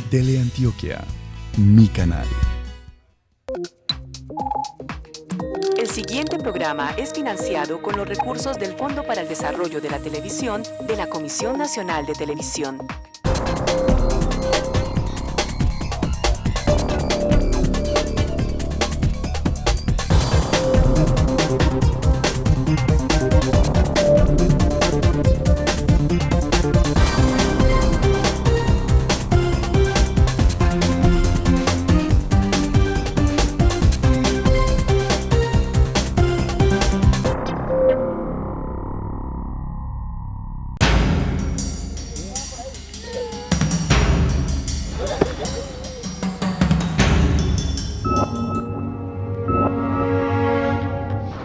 Teleantioquia, mi canal. El siguiente programa es financiado con los recursos del Fondo para el Desarrollo de la Televisión de la Comisión Nacional de Televisión.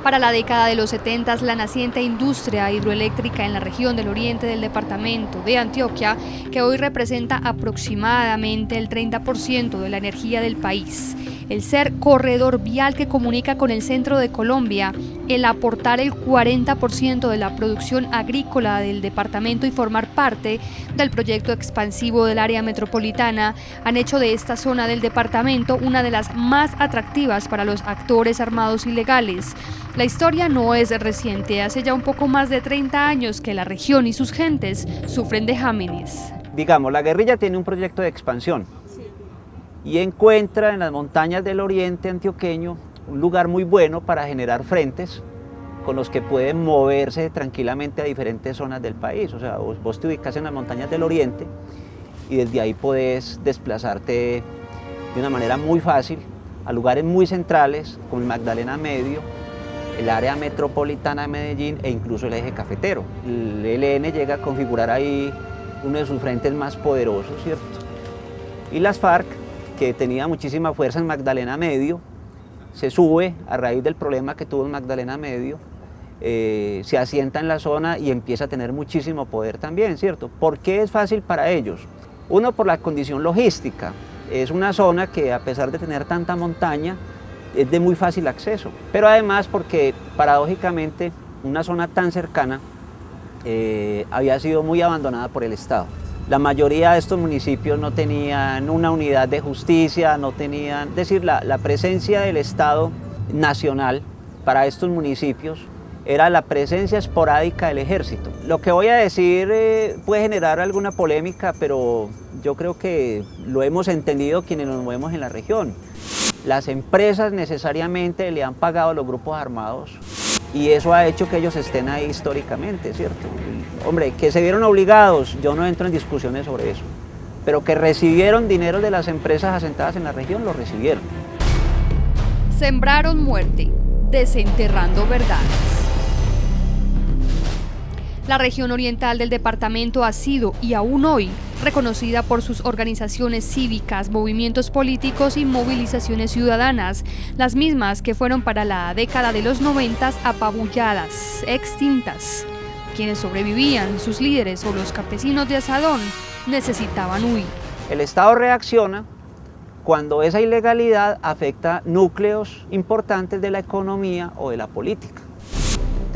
Para la década de los 70, la naciente industria hidroeléctrica en la región del oriente del departamento de Antioquia, que hoy representa aproximadamente el 30% de la energía del país, el ser corredor vial que comunica con el centro de Colombia, el aportar el 40% de la producción agrícola del departamento y formar parte del proyecto expansivo del área metropolitana, han hecho de esta zona del departamento una de las más atractivas para los actores armados ilegales. La historia no es reciente, hace ya un poco más de 30 años que la región y sus gentes sufren de jámenes. Digamos, la guerrilla tiene un proyecto de expansión y encuentra en las montañas del oriente antioqueño un lugar muy bueno para generar frentes con los que pueden moverse tranquilamente a diferentes zonas del país. O sea, vos te ubicas en las montañas del oriente y desde ahí podés desplazarte de una manera muy fácil a lugares muy centrales como el Magdalena Medio, el área metropolitana de Medellín e incluso el eje cafetero. El ELN llega a configurar ahí uno de sus frentes más poderosos, ¿cierto? Y las FARC, que tenía muchísima fuerza en Magdalena Medio, se sube a raíz del problema que tuvo en Magdalena Medio, se asienta en la zona y empieza a tener muchísimo poder también, ¿cierto? ¿Por qué es fácil para ellos? Uno, por la condición logística. Es una zona que, a pesar de tener tanta montaña, es de muy fácil acceso, pero además porque paradójicamente una zona tan cercana había sido muy abandonada por el Estado. La mayoría de estos municipios no tenían una unidad de justicia, no tenían, es decir, la presencia del Estado nacional para estos municipios era la presencia esporádica del ejército. Lo que voy a decir puede generar alguna polémica, pero yo creo que lo hemos entendido quienes nos movemos en la región. Las empresas necesariamente le han pagado a los grupos armados y eso ha hecho que ellos estén ahí históricamente, ¿cierto? Hombre, que se vieron obligados, yo no entro en discusiones sobre eso, pero que recibieron dinero de las empresas asentadas en la región, lo recibieron. Sembraron muerte, desenterrando verdades. La región oriental del departamento ha sido, y aún hoy, reconocida por sus organizaciones cívicas, movimientos políticos y movilizaciones ciudadanas, las mismas que fueron para la década de los 90 apabulladas, extintas. Quienes sobrevivían, sus líderes o los campesinos de Asadón, necesitaban huir. El Estado reacciona cuando esa ilegalidad afecta núcleos importantes de la economía o de la política.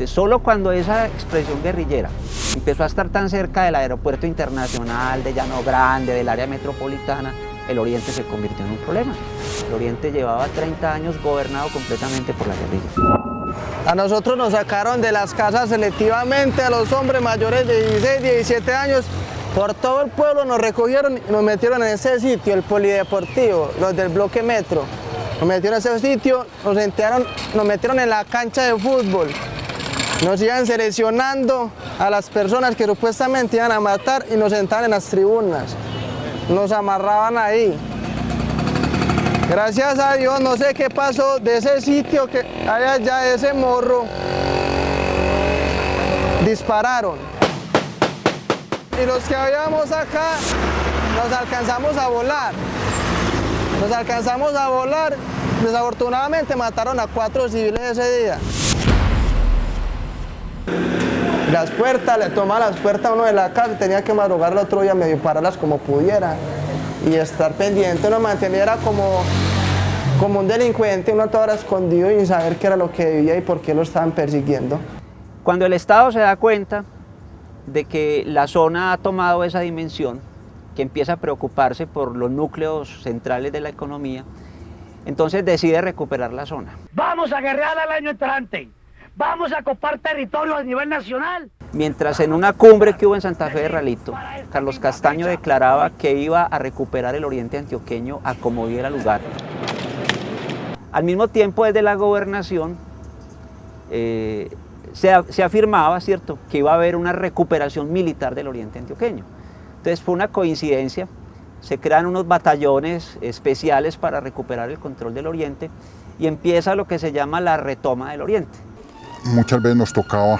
Solo cuando esa expresión guerrillera empezó a estar tan cerca del aeropuerto internacional, de Llano Grande, del área metropolitana, el oriente se convirtió en un problema. El oriente llevaba 30 años gobernado completamente por la guerrilla. A nosotros nos sacaron de las casas selectivamente, a los hombres mayores de 16, 17 años, por todo el pueblo nos recogieron y nos metieron en ese sitio, el polideportivo, los del bloque metro. Nos metieron en ese sitio, nos metieron en la cancha de fútbol. Nos iban seleccionando a las personas que supuestamente iban a matar y nos sentaban en las tribunas. Nos amarraban ahí. Gracias a Dios, no sé qué pasó de ese sitio que hay allá, de ese morro. Dispararon. Y los que habíamos acá, nos alcanzamos a volar. Desafortunadamente mataron a 4 civiles ese día. Las puertas, le tomaba las puertas a uno de la casa, tenía que madrugar el otro día, medio pararlas como pudiera y estar pendiente, uno mantenía como un delincuente, uno todo era escondido y saber qué era lo que vivía y por qué lo estaban persiguiendo. Cuando el Estado se da cuenta de que la zona ha tomado esa dimensión, que empieza a preocuparse por los núcleos centrales de la economía, entonces decide recuperar la zona. Vamos a guerrear al año entrante, vamos a copar territorio a nivel nacional. Mientras en una cumbre que hubo en Santa Fe de Ralito, Carlos Castaño declaraba que iba a recuperar el oriente antioqueño a como diera lugar. Al mismo tiempo, desde la gobernación se afirmaba, ¿cierto?, que iba a haber una recuperación militar del oriente antioqueño. Entonces fue una coincidencia, se crean unos batallones especiales para recuperar el control del oriente y empieza lo que se llama la retoma del oriente. Muchas veces nos tocaba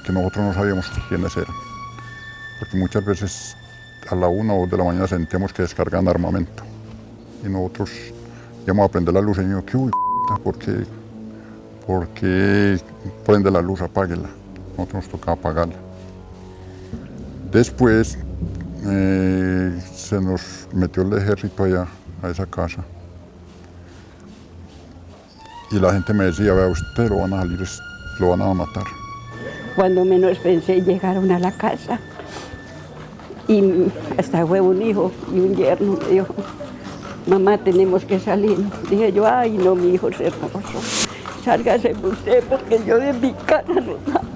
que nosotros no sabíamos quiénes eran, porque muchas veces a la 1 o 2 de la mañana sentíamos que descargaban armamento y nosotros íbamos a prender la luz y dijimos, ¿qué hubo? ¿Por qué prende la luz? Apáguela. Nosotros nos tocaba apagarla. Después se nos metió el ejército allá, a esa casa. Y la gente me decía, vea, usted lo van a salir, lo van a matar. Cuando menos pensé, llegaron a la casa y hasta fue un hijo y un yerno me dijo, mamá, tenemos que salir. Dije yo, ay no, mi hijo es hermoso, sálgase usted porque yo de mi casa no salgo.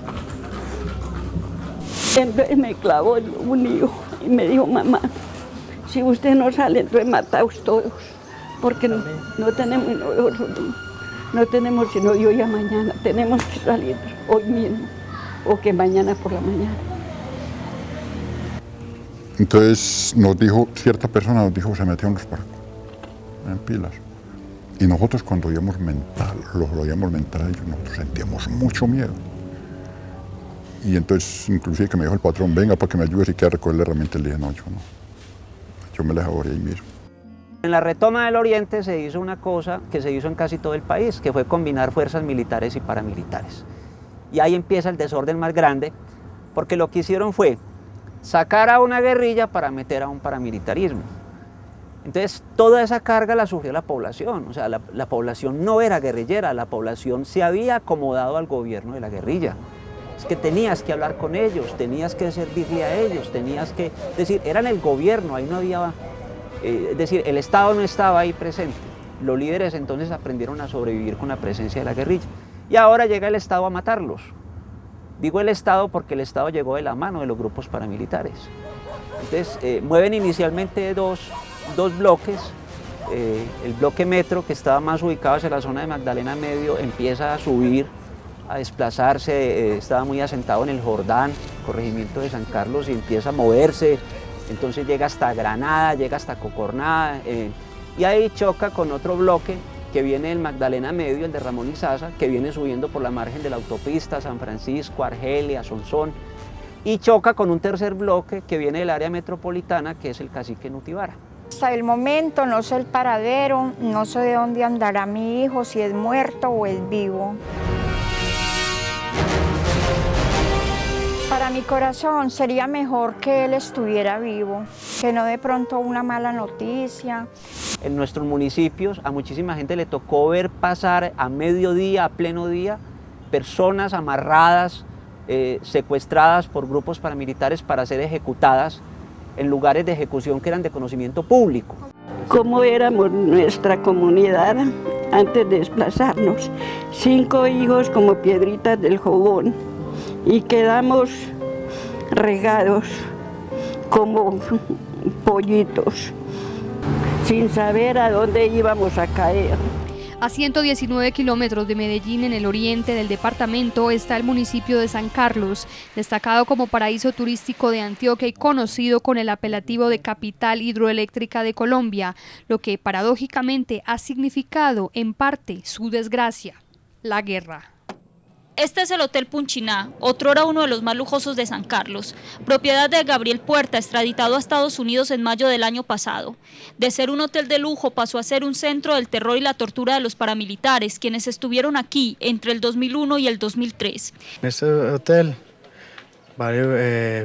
Entonces me clavó un hijo y me dijo, mamá, si usted no sale, entonces mataos todos, porque no tenemos sino yo ya mañana, tenemos que salir hoy mismo o que mañana por la mañana. Entonces nos dijo, cierta persona nos dijo, se metió en los barcos, en pilas. Y nosotros cuando oíamos los oíamos mentar a ellos, nosotros sentíamos mucho miedo. Y entonces, inclusive que me dijo el patrón, venga para que me ayude si quiere recoger la herramienta. Le dije, no, yo no. Yo me la dejaría ahí mismo. En la retoma del oriente se hizo una cosa que se hizo en casi todo el país, que fue combinar fuerzas militares y paramilitares. Y ahí empieza el desorden más grande, porque lo que hicieron fue sacar a una guerrilla para meter a un paramilitarismo. Entonces, toda esa carga la sufrió la población, o sea, la población no era guerrillera, la población se había acomodado al gobierno de la guerrilla. Es que tenías que hablar con ellos, tenías que servirle a ellos, tenías que, es decir, eran el gobierno, ahí no había, es decir, el Estado no estaba ahí presente. Los líderes entonces aprendieron a sobrevivir con la presencia de la guerrilla. Y ahora llega el Estado a matarlos. Digo el Estado porque el Estado llegó de la mano de los grupos paramilitares. Entonces, mueven inicialmente dos bloques. El bloque Metro, que estaba más ubicado hacia la zona de Magdalena Medio, empieza a subir, a desplazarse, estaba muy asentado en el Jordán, corregimiento de San Carlos, y empieza a moverse, entonces llega hasta Granada, llega hasta Cocornada, y ahí choca con otro bloque que viene del Magdalena Medio, el de Ramón Izaza, que viene subiendo por la margen de la autopista, San Francisco, Argelia, Sonsón, y choca con un tercer bloque que viene del área metropolitana, que es el Cacique Nutibara. Hasta el momento no sé el paradero, no sé de dónde andará mi hijo, si es muerto o es vivo. Para mi corazón sería mejor que él estuviera vivo, que no de pronto una mala noticia. En nuestros municipios a muchísima gente le tocó ver pasar a mediodía, a pleno día, personas amarradas, secuestradas por grupos paramilitares para ser ejecutadas en lugares de ejecución que eran de conocimiento público. ¿Cómo éramos nuestra comunidad antes de desplazarnos? 5 hijos como piedritas del jobón y quedamos regados como pollitos, sin saber a dónde íbamos a caer. A 119 kilómetros de Medellín, en el oriente del departamento, está el municipio de San Carlos, destacado como paraíso turístico de Antioquia y conocido con el apelativo de capital hidroeléctrica de Colombia, lo que paradójicamente ha significado en parte su desgracia, la guerra. Este es el Hotel Punchiná, otrora uno de los más lujosos de San Carlos, propiedad de Gabriel Puerta, extraditado a Estados Unidos en mayo del año pasado. De ser un hotel de lujo pasó a ser un centro del terror y la tortura de los paramilitares, quienes estuvieron aquí entre el 2001 y el 2003. En este hotel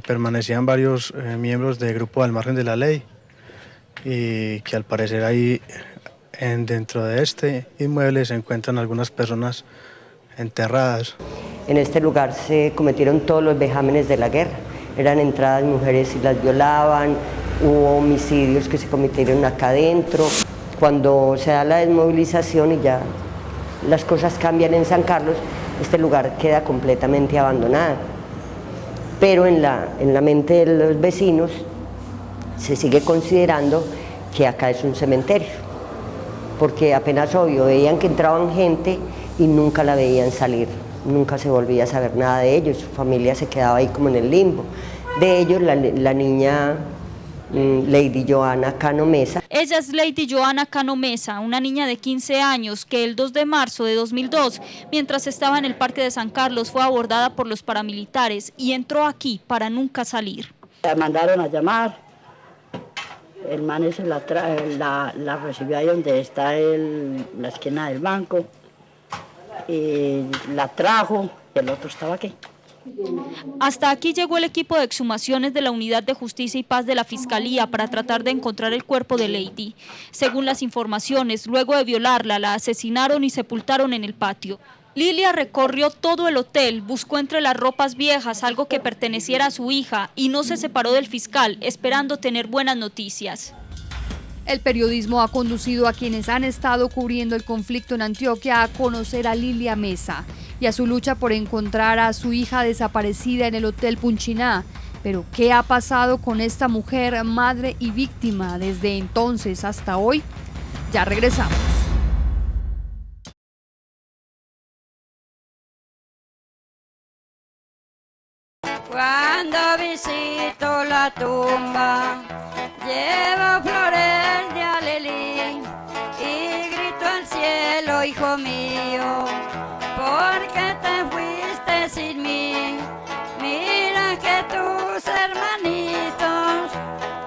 permanecían varios miembros del grupo Al Margen de la Ley, y que al parecer ahí dentro de este inmueble se encuentran algunas personas enterradas. En este lugar se cometieron todos los vejámenes de la guerra. Eran entradas mujeres y las violaban, hubo homicidios que se cometieron acá adentro. Cuando se da la desmovilización y ya las cosas cambian en San Carlos, este lugar queda completamente abandonado. Pero en la mente de los vecinos se sigue considerando que acá es un cementerio, porque apenas obvio veían que entraban gente y nunca la veían salir, nunca se volvía a saber nada de ellos, su familia se quedaba ahí como en el limbo. De ellos la niña Lady Johanna Cano Mesa. Ella es Lady Johanna Cano Mesa, una niña de 15 años que el 2 de marzo de 2002, mientras estaba en el Parque de San Carlos, fue abordada por los paramilitares y entró aquí para nunca salir. La mandaron a llamar, el man ese la recibió ahí donde está la esquina del banco, y la trajo, y el otro estaba aquí. Hasta aquí llegó el equipo de exhumaciones de la Unidad de Justicia y Paz de la Fiscalía para tratar de encontrar el cuerpo de Lady. Según las informaciones, luego de violarla, la asesinaron y sepultaron en el patio. Lilia recorrió todo el hotel, buscó entre las ropas viejas algo que perteneciera a su hija y no se separó del fiscal, esperando tener buenas noticias. El periodismo ha conducido a quienes han estado cubriendo el conflicto en Antioquia a conocer a Lilia Mesa y a su lucha por encontrar a su hija desaparecida en el Hotel Punchiná. Pero ¿qué ha pasado con esta mujer, madre y víctima desde entonces hasta hoy? Ya regresamos. Cuando visito la tumba, llevo flores de alelí y grito al cielo, hijo mío, ¿por qué te fuiste sin mí? Mira que tus hermanitos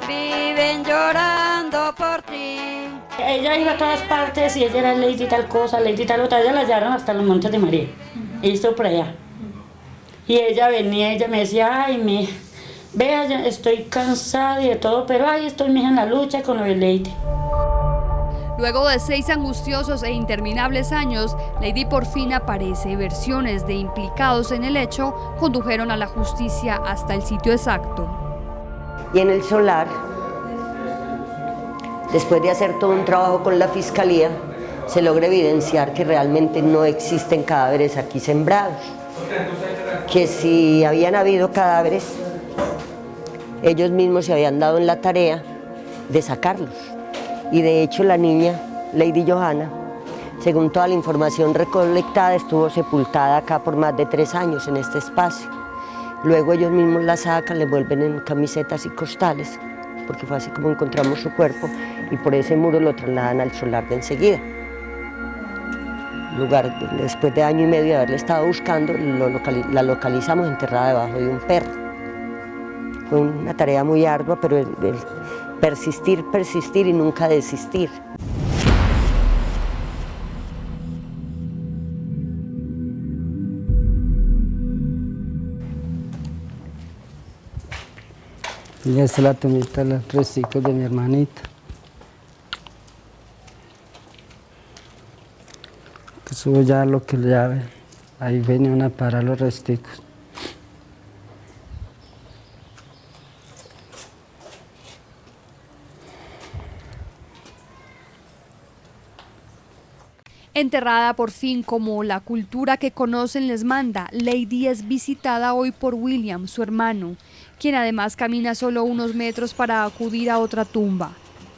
viven llorando por ti. Ella iba a todas partes y ella era Lady tal cosa, Lady tal otra. Ella la llevaron hasta los Montes de María y estuvo por allá. Y ella venía, ella me decía, ay, vea, estoy cansada y de todo, pero ay, estoy mija en la lucha con lo de Lady. Luego de 6 angustiosos e interminables años, Lady por fin aparece. Versiones de implicados en el hecho condujeron a la justicia hasta el sitio exacto. Y en el solar, después de hacer todo un trabajo con la fiscalía, se logra evidenciar que realmente no existen cadáveres aquí sembrados. Que si habían habido cadáveres, ellos mismos se habían dado en la tarea de sacarlos. Y de hecho la niña, Lady Johanna, según toda la información recolectada, estuvo sepultada acá por más de 3 años en este espacio. Luego ellos mismos la sacan, le vuelven en camisetas y costales, porque fue así como encontramos su cuerpo, y por ese muro lo trasladan al solar de enseguida. Lugar, después de 1 año y medio de haberle estado buscando, la localizamos enterrada debajo de un perro. Fue una tarea muy ardua, pero el persistir, persistir y nunca desistir. Y esta es la tumita, los resticos de mi hermanita. Que subo ya lo que ya ven. Ahí venían a parar los resticos. Enterrada por fin como la cultura que conocen les manda, Lady es visitada hoy por William, su hermano, quien además camina solo unos metros para acudir a otra tumba,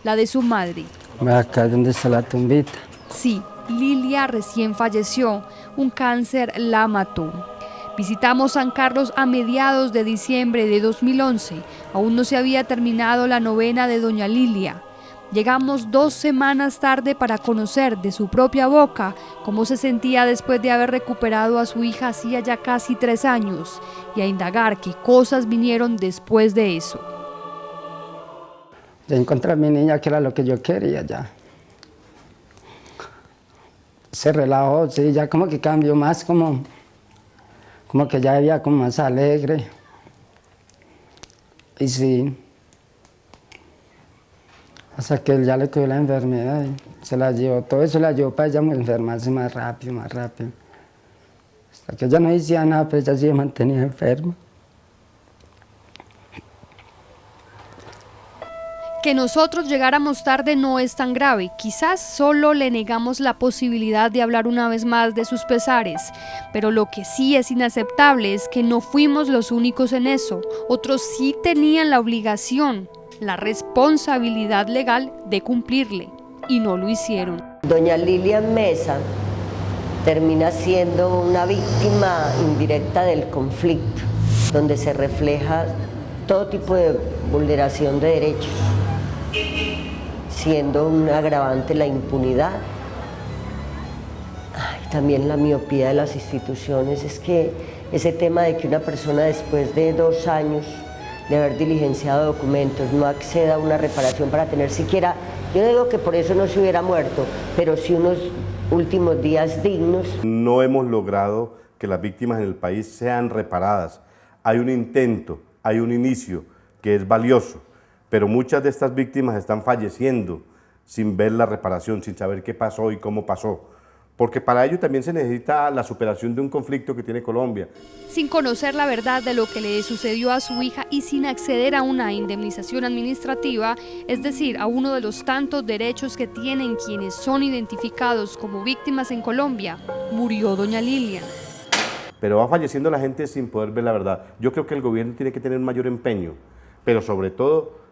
la de su madre. Acá es donde está la tumbita. Sí, Lilia recién falleció, un cáncer la mató. Visitamos San Carlos a mediados de diciembre de 2011, aún no se había terminado la novena de doña Lilia. Llegamos 2 semanas tarde para conocer de su propia boca cómo se sentía después de haber recuperado a su hija hacía ya casi 3 años y a indagar qué cosas vinieron después de eso. Ya encontré a mi niña, que era lo que yo quería ya. Se relajó, sí, ya como que cambió más, como que ya había como más alegre. Y sí. Hasta que él ya le cogió la enfermedad y se la llevó, todo eso la llevó para ella enfermarse más rápido, más rápido. Hasta que ella no decía nada, pero ella sí se mantenía enferma. Que nosotros llegáramos tarde no es tan grave, quizás solo le negamos la posibilidad de hablar una vez más de sus pesares, pero lo que sí es inaceptable es que no fuimos los únicos en eso, otros sí tenían la obligación, la responsabilidad legal de cumplirle, y no lo hicieron. Doña Lilian Mesa termina siendo una víctima indirecta del conflicto, donde se refleja todo tipo de vulneración de derechos, siendo un agravante la impunidad. También la miopía de las instituciones, es que ese tema de que una persona después de 2 años de haber diligenciado documentos no acceda a una reparación para tener siquiera, yo no digo que por eso no se hubiera muerto, pero sí unos últimos días dignos. No hemos logrado que las víctimas en el país sean reparadas. Hay un intento, hay un inicio que es valioso, pero muchas de estas víctimas están falleciendo sin ver la reparación, sin saber qué pasó y cómo pasó. Porque para ello también se necesita la superación de un conflicto que tiene Colombia. Sin conocer la verdad de lo que le sucedió a su hija y sin acceder a una indemnización administrativa, es decir, a uno de los tantos derechos que tienen quienes son identificados como víctimas en Colombia, murió doña Lilian. Pero va falleciendo la gente sin poder ver la verdad. Yo creo que el gobierno tiene que tener un mayor empeño, pero sobre todo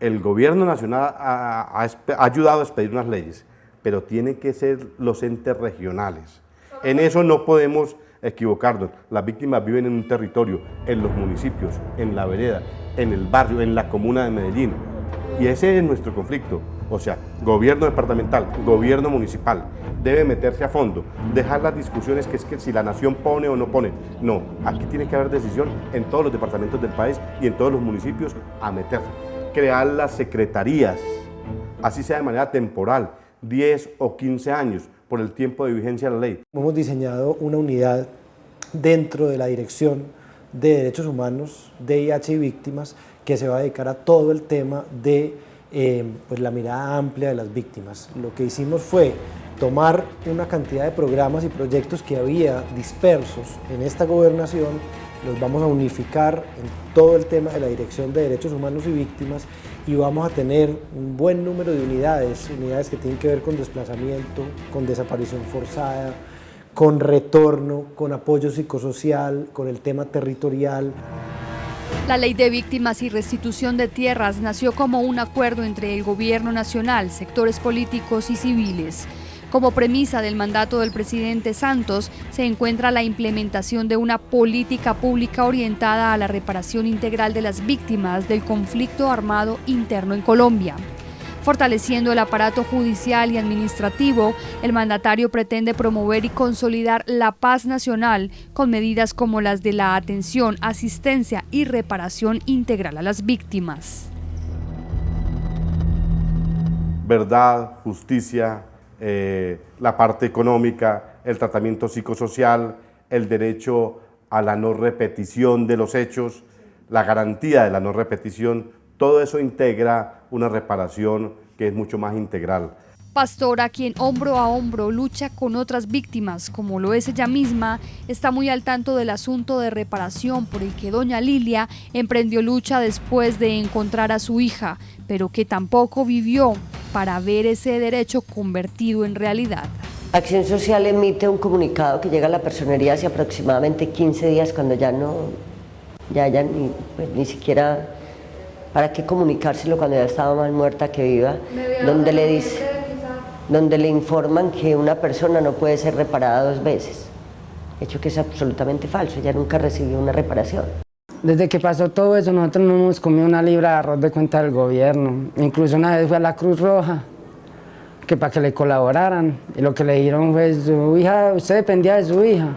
el gobierno nacional ha ayudado a expedir unas leyes, pero tienen que ser los entes regionales. En eso no podemos equivocarnos. Las víctimas viven en un territorio, en los municipios, en la vereda, en el barrio, en la comuna de Medellín. Y ese es nuestro conflicto. O sea, gobierno departamental, gobierno municipal, debe meterse a fondo, dejar las discusiones que es que si la nación pone o no pone. No, aquí tiene que haber decisión en todos los departamentos del país y en todos los municipios a meterse. Crear las secretarías, así sea de manera temporal, 10 o 15 años por el tiempo de vigencia de la ley. Hemos diseñado una unidad dentro de la Dirección de Derechos Humanos, DIH y Víctimas, que se va a dedicar a todo el tema de pues la mirada amplia de las víctimas. Lo que hicimos fue tomar una cantidad de programas y proyectos que había dispersos en esta gobernación, los vamos a unificar en todo el tema de la Dirección de Derechos Humanos y Víctimas y vamos a tener un buen número de unidades que tienen que ver con desplazamiento, con desaparición forzada, con retorno, con apoyo psicosocial, con el tema territorial. La Ley de Víctimas y Restitución de Tierras nació como un acuerdo entre el Gobierno Nacional, sectores políticos y civiles. Como premisa del mandato del presidente Santos se encuentra la implementación de una política pública orientada a la reparación integral de las víctimas del conflicto armado interno en Colombia. Fortaleciendo el aparato judicial y administrativo, el mandatario pretende promover y consolidar la paz nacional con medidas como las de la atención, asistencia y reparación integral a las víctimas. Verdad, justicia, la parte económica, el tratamiento psicosocial, el derecho a la no repetición de los hechos, la garantía de la no repetición, todo eso integra una reparación que es mucho más integral. Pastora, quien hombro a hombro lucha con otras víctimas, como lo es ella misma, está muy al tanto del asunto de reparación por el que doña Lilia emprendió lucha después de encontrar a su hija, pero que tampoco vivió para ver ese derecho convertido en realidad. Acción Social emite un comunicado que llega a la personería hace aproximadamente 15 días, cuando ya ni siquiera, ¿para qué comunicárselo cuando ya estaba más muerta que viva? Donde le informan que una persona no puede ser reparada 2 veces, hecho que es absolutamente falso, ella nunca recibió una reparación. Desde que pasó todo eso, nosotros no hemos comido una libra de arroz de cuenta del gobierno. Incluso una vez fue a la Cruz Roja, que para que le colaboraran, y lo que le dijeron fue: su hija, usted dependía de su hija.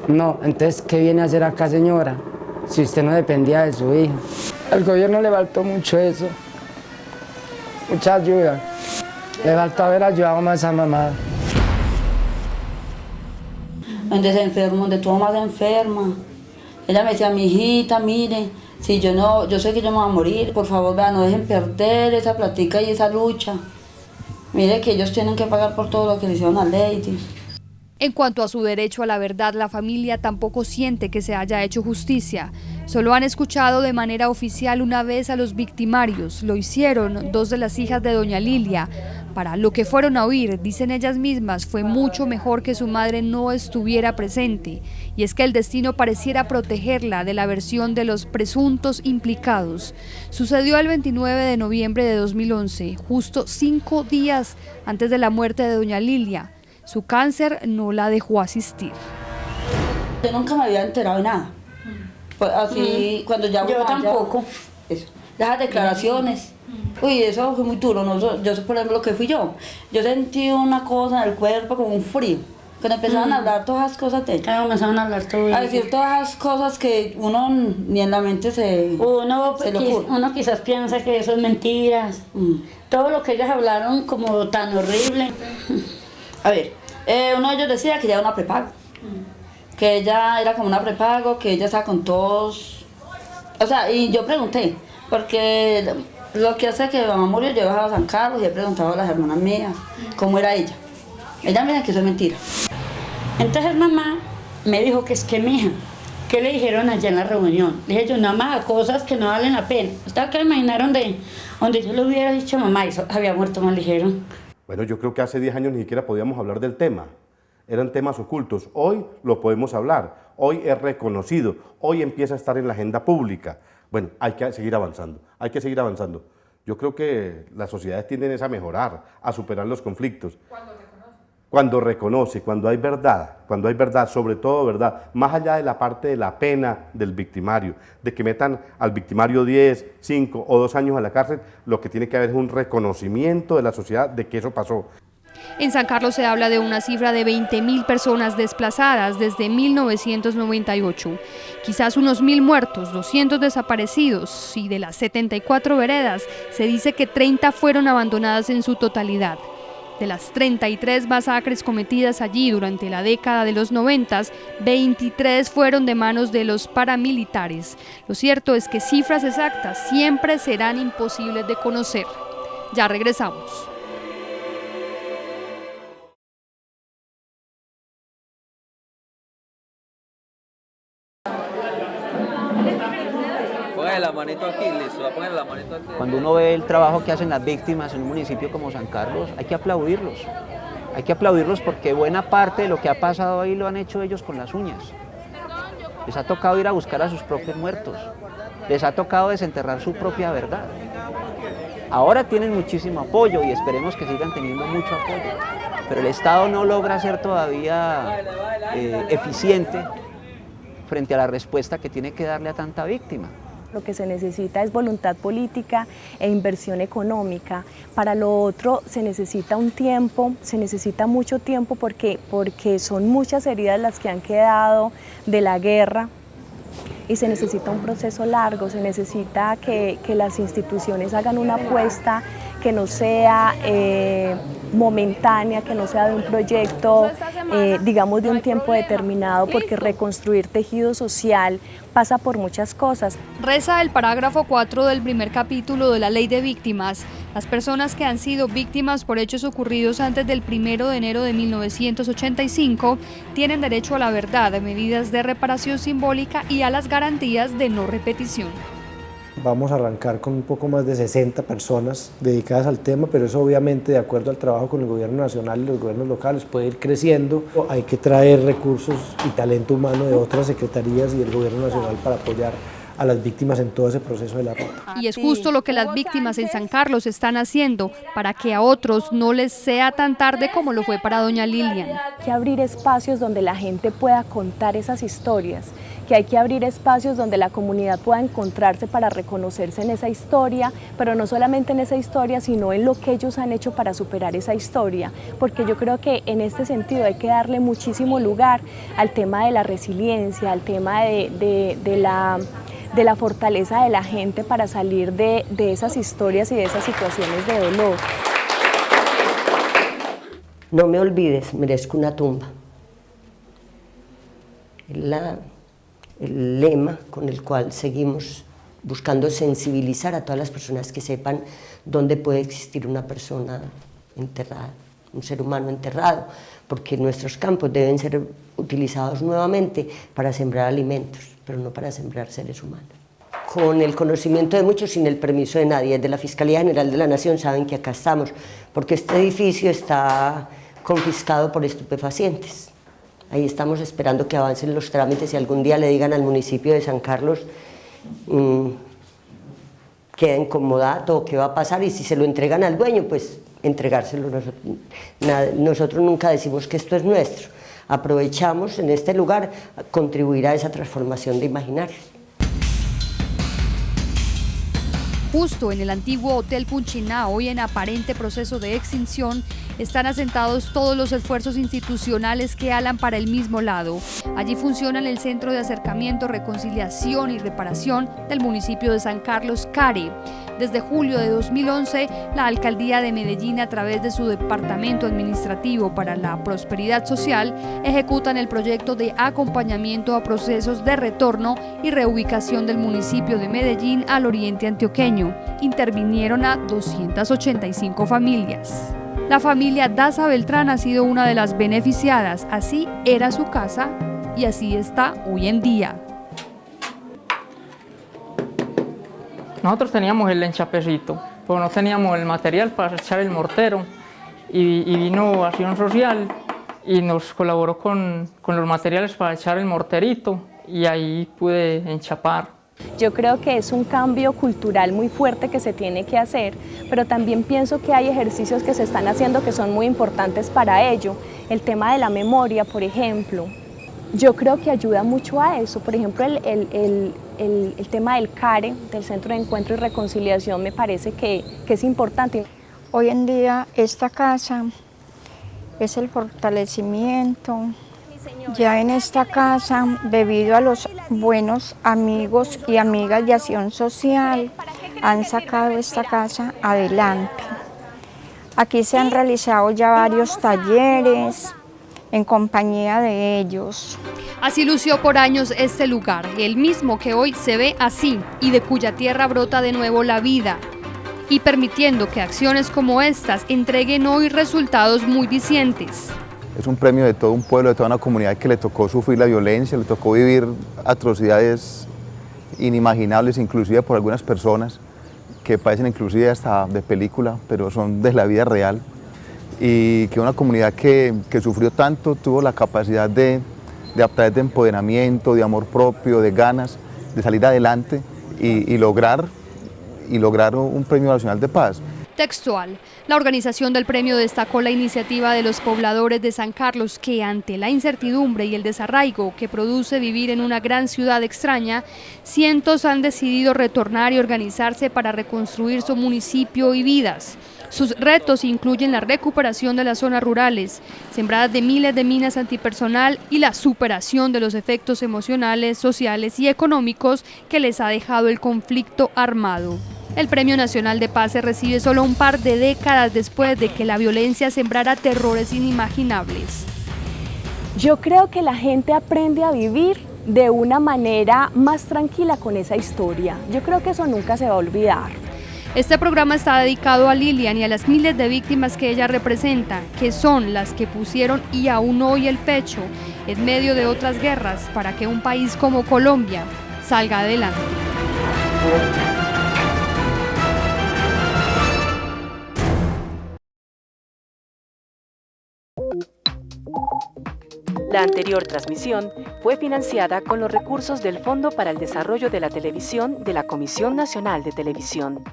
No, entonces, ¿qué viene a hacer acá, señora? Si usted no dependía de su hija. Al gobierno le faltó mucho eso, mucha ayuda. Le faltó haber ayudado más a mamá. Donde se enfermó, donde tu mamá se enferma. Ella me decía: mi hijita, mire, si yo sé que yo me voy a morir, por favor, vean, no dejen perder esa plática y esa lucha. Mire que ellos tienen que pagar por todo lo que le hicieron a Lady. En cuanto a su derecho a la verdad, la familia tampoco siente que se haya hecho justicia. Solo han escuchado de manera oficial una vez a los victimarios. Lo hicieron 2 de las hijas de doña Lilia. Para lo que fueron a oír, dicen ellas mismas, fue mucho mejor que su madre no estuviera presente. Y es que el destino pareciera protegerla de la versión de los presuntos implicados. Sucedió el 29 de noviembre de 2011, justo 5 días antes de la muerte de doña Lilia. Su cáncer no la dejó asistir. Yo nunca me había enterado de nada. Pues así, cuando ya yo tampoco. Eso. Las declaraciones. Uy, eso fue muy duro. ¿No? Yo sé, por ejemplo, lo que fui yo. Yo sentí una cosa en el cuerpo como un frío. Cuando empezaban a hablar todas esas cosas de ella. Claro, empezaban a hablar todo. A decir todas esas cosas que uno ni en la mente se le ocurre. Uno quizás piensa que eso es mentiras. Todo lo que ellas hablaron como tan horrible. A ver, uno de ellos decía que ella era una prepago. Que ella era como una prepago, que ella estaba con todos. O sea, y yo pregunté, porque lo que hace que mamá murió, yo he bajado a San Carlos y he preguntado a las hermanas mías cómo era ella. Ella me dice que eso es mentira. Entonces mamá me dijo que es que mi hija, ¿qué le dijeron allá en la reunión? Le dije yo, nada más cosas que no valen la pena. ¿Ustedes qué imaginaron donde yo le hubiera dicho a mamá? Eso había muerto, me dijeron. Bueno, yo creo que hace 10 años ni siquiera podíamos hablar del tema. Eran temas ocultos. Hoy lo podemos hablar. Hoy es reconocido. Hoy empieza a estar en la agenda pública. Bueno, hay que seguir avanzando. Hay que seguir avanzando. Yo creo que las sociedades tienden a mejorar, a superar los conflictos. Cuando reconoce, cuando hay verdad, sobre todo verdad, más allá de la parte de la pena del victimario, de que metan al victimario 10, 5 o 2 años a la cárcel, lo que tiene que haber es un reconocimiento de la sociedad de que eso pasó. En San Carlos se habla de una cifra de 20.000 personas desplazadas desde 1998. Quizás unos 1.000 muertos, 200 desaparecidos y de las 74 veredas se dice que 30 fueron abandonadas en su totalidad. De las 33 masacres cometidas allí durante la década de los 90, 23 fueron de manos de los paramilitares. Lo cierto es que cifras exactas siempre serán imposibles de conocer. Ya regresamos. La manito aquí, listo, va a poner la manito aquí. Cuando uno ve el trabajo que hacen las víctimas en un municipio como San Carlos, hay que aplaudirlos. Hay que aplaudirlos porque buena parte de lo que ha pasado ahí lo han hecho ellos con las uñas. Les ha tocado ir a buscar a sus propios muertos. Les ha tocado desenterrar su propia verdad. Ahora tienen muchísimo apoyo y esperemos que sigan teniendo mucho apoyo. Pero el Estado no logra ser todavía eficiente frente a la respuesta que tiene que darle a tanta víctima. Lo que se necesita es voluntad política e inversión económica. Para lo otro se necesita un tiempo, se necesita mucho tiempo porque son muchas heridas las que han quedado de la guerra y se necesita un proceso largo, se necesita que las instituciones hagan una apuesta que no sea momentánea, que no sea de un proyecto, digamos, de un tiempo determinado, porque reconstruir tejido social pasa por muchas cosas. Reza el parágrafo 4 del primer capítulo de la Ley de Víctimas. Las personas que han sido víctimas por hechos ocurridos antes del 1 de enero de 1985 tienen derecho a la verdad, a medidas de reparación simbólica y a las garantías de no repetición. Vamos a arrancar con un poco más de 60 personas dedicadas al tema, pero eso obviamente de acuerdo al trabajo con el gobierno nacional y los gobiernos locales puede ir creciendo. Hay que traer recursos y talento humano de otras secretarías y del gobierno nacional para apoyar a las víctimas en todo ese proceso de la ruta. Y es justo lo que las víctimas en San Carlos están haciendo para que a otros no les sea tan tarde como lo fue para doña Lilian. Hay que abrir espacios donde la gente pueda contar esas historias, que hay que abrir espacios donde la comunidad pueda encontrarse para reconocerse en esa historia, pero no solamente en esa historia, sino en lo que ellos han hecho para superar esa historia, porque yo creo que en este sentido hay que darle muchísimo lugar al tema de la resiliencia, al tema de la fortaleza de la gente para salir de esas historias y de esas situaciones de dolor. No me olvides, merezco una tumba. El lema con el cual seguimos buscando sensibilizar a todas las personas que sepan dónde puede existir una persona enterrada. un ser humano enterrado, porque nuestros campos deben ser utilizados nuevamente para sembrar alimentos, pero no para sembrar seres humanos. Con el conocimiento de muchos, sin el permiso de nadie, desde la Fiscalía General de la Nación saben que acá estamos, porque este edificio está confiscado por estupefacientes. Ahí estamos esperando que avancen los trámites y algún día le digan al municipio de San Carlos queda en comodato o qué va a pasar, y si se lo entregan al dueño, pues entregárselo. Nosotros nunca decimos que esto es nuestro, aprovechamos en este lugar a contribuir a esa transformación de imaginarios. Justo en el antiguo Hotel Punchiná, hoy en aparente proceso de extinción, están asentados todos los esfuerzos institucionales que alan para el mismo lado. Allí funcionan el Centro de Acercamiento, Reconciliación y Reparación del municipio de San Carlos, CARE. Desde julio de 2011, la Alcaldía de Medellín, a través de su Departamento Administrativo para la Prosperidad Social, ejecutan el proyecto de acompañamiento a procesos de retorno y reubicación del municipio de Medellín al oriente antioqueño. Intervinieron a 285 familias. La familia Daza Beltrán ha sido una de las beneficiadas, así era su casa y así está hoy en día. Nosotros teníamos el enchapecito, pero no teníamos el material para echar el mortero, y vino Acción Social y nos colaboró con los materiales para echar el morterito, y ahí pude enchapar. Yo creo que es un cambio cultural muy fuerte que se tiene que hacer, pero también pienso que hay ejercicios que se están haciendo que son muy importantes para ello. El tema de la memoria, por ejemplo, yo creo que ayuda mucho a eso. Por ejemplo, el tema del CARE, del Centro de Encuentro y Reconciliación, me parece que es importante. Hoy en día esta casa es el fortalecimiento. Ya en esta casa, debido a los buenos amigos y amigas de Acción Social, han sacado esta casa adelante. Aquí se han realizado ya varios talleres en compañía de ellos. Así lució por años este lugar, el mismo que hoy se ve así y de cuya tierra brota de nuevo la vida, y permitiendo que acciones como estas entreguen hoy resultados muy dicientes. Es un premio de todo un pueblo, de toda una comunidad que le tocó sufrir la violencia, le tocó vivir atrocidades inimaginables, inclusive por algunas personas que parecen inclusive hasta de película, pero son de la vida real. Y que una comunidad que sufrió tanto tuvo la capacidad de a través de empoderamiento, de amor propio, de ganas, de salir adelante y lograr un Premio Nacional de Paz. Textual, la organización del premio destacó la iniciativa de los pobladores de San Carlos que, ante la incertidumbre y el desarraigo que produce vivir en una gran ciudad extraña, cientos han decidido retornar y organizarse para reconstruir su municipio y vidas. Sus retos incluyen la recuperación de las zonas rurales, sembradas de miles de minas antipersonal, y la superación de los efectos emocionales, sociales y económicos que les ha dejado el conflicto armado. El Premio Nacional de Paz se recibe solo un par de décadas después de que la violencia sembrara terrores inimaginables. Yo creo que la gente aprende a vivir de una manera más tranquila con esa historia. Yo creo que eso nunca se va a olvidar. Este programa está dedicado a Lilian y a las miles de víctimas que ella representa, que son las que pusieron y aún hoy el pecho en medio de otras guerras para que un país como Colombia salga adelante. La anterior transmisión fue financiada con los recursos del Fondo para el Desarrollo de la Televisión de la Comisión Nacional de Televisión.